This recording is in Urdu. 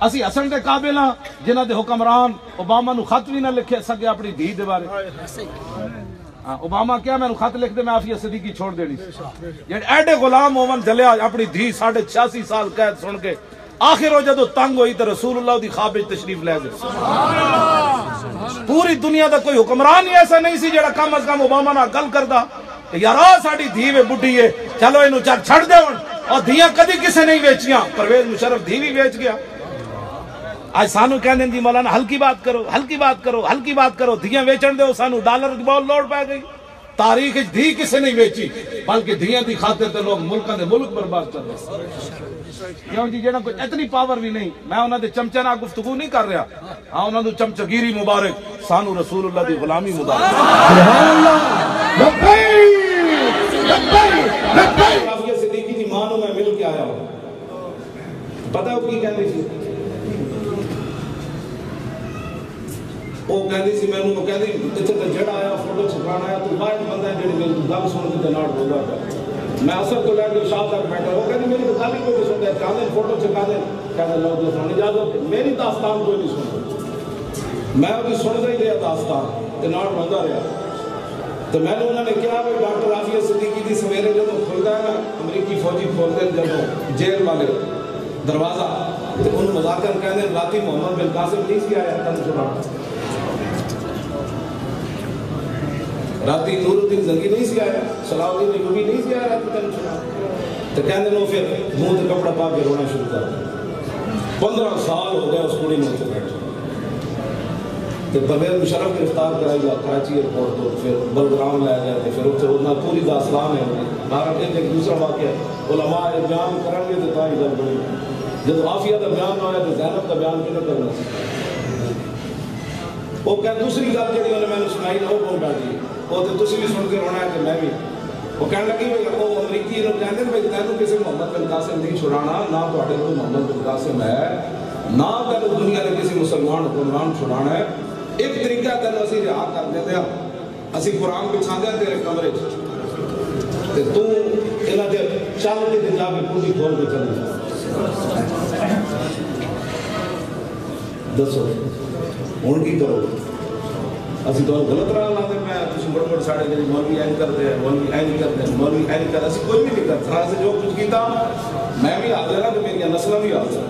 اسی حسن دے قابل ہاں جنہاں دے حکمران اوباما نو خط بھی نہ لکھے سکے اپنی دھی دے بارے. اوباما کیا میں نو خط لکھ دے میں عافیہ صدیقی چھوڑ دینی یعنی ایڈے غلام اوون جلیا اپنی دھی 86.5 سال قید سن کے آخر ہو جدو تنگ ہوئی تو رسول اللہ دی خواب وچ تشریف لے گئے. پوری دنیا دا کوئی حکمران ہی ایسا نہیں سی جڑا کم از کم اوباما نال گل کردا یار ساڈی دھی وے بڈھی ہے چلو اینو چھڑ دیون. اور دھیاں کدی کسے نہیں ویچیاں. پرویز مشرف دھی بھی ویچ گیا. آج سانو کہنے دی مولانا ہلکی بات کرو ہلکی بات کرو ہلکی بات کرو دھیاں ویچن دے سانو ڈالر کی بہت لوڑ پہ گئی. تاریخ دھی کسے نہیں ویچی بلکہ دھیاں دی خاطر تے لوگ ملکاں دے ملک برباد کر رہے. کیوں جی جڑا کوئی اتنی پاور بھی نہیں. میں انہاں دے چمچے نال گفتگو نہیں کر رہا. ہاں انہاں دی چمچگیری مبارک سانو رسول اللہ دی غلامی مبارک. سبحان اللہ لبیک لبیک لبیک. عافیہ صدیقی دی ماں نو میں مل کے آیا ہوں. پتہ ہے وہ کی کہندی سی؟ وہ کہندی سی میں نو کہندی اتنے تے جڑا آیا فوٹو چھپانا آیا تو واحد بندہ ہے جڑی میری گل سن کے نال بولدا پیا. میں اثر تو لے کے شاہ تک بیٹھا. وہ کہندی میری گل ہی کوئی نہیں سندا. چاہے فوٹو چھپا دے کہندے لو جو سن اجازت میری داستان کوئی نہیں سندا. میں وہ سندا ہی رہا داستان تے نال بولدا رہا. تو میں نے انہوں نے کہا کہ ڈاکٹر عافیہ صدیقی دی سویرے جب کھلتا ہے نا امریکی فوجی کھولتے ہیں جب جیل والے دروازہ تو ان مذاکر کہتے ہیں راتی محمد بن قاسم نہیں سی آیا تن چھڑانا. راتی نور الدین زنگی نہیں سی آیا صلاح الدین ایوبی نہیں سی آیا تن چھڑانا. تو کہتے ہیں وہ پھر منہ تے کپڑا پا کے رونا شروع کر دیا. 15 سال ہو گئے اس کڑی میں سے بیٹھے. تو پرویز مشرف گرفتار کرائی گیا کراچی ایئرپورٹ تو پھر بلگرام لے گئے. پھر اتنا پوری داستان ہے. بارہ دن ایک دوسرا واقعہ علماء بیان کریں گے تو تاہی گل بنی. جب عافیہ کا بیان نہ ہوا تو زینب کا بیان کیوں نہ کرنا. وہ کہ دوسری گل جی انہوں نے میں سنائی نہ وہ کون بیٹھی وہ تو تسی بھی سن کے رونا ہے کہ میں بھی. وہ کہنے لگی وہ امریکی لوگ کہتے ہیں بھائی تینوں کسی محمد بن قاسم نہیں چھڑانا نہ تھوڑے کو محمد بن قاسم ہے نہ تینوں دنیا نے کسی مسلمان حکمران چھڑانا ہے. ایک طریقہ تینوں اسی رہا کر دیتے ہیں اسی قرآن بچھا دیا تیرے کمرے تے تو انہاں دے چل کے جا کے کھلی کھول کے چل جا. دسو ہن کی کرو. اسی تو غلط راہ لاتے میں کچھ بڑے بڑے ساڑے جی مولوی این کرتے ہیں مولوی این کرتے ہیں مولوی این کرتے ہیں. اسی کوئی بھی نہیں کرتا. سے جو کچھ کیتا میں بھی حاضر ہوں کہ میری نسل بھی حاضر.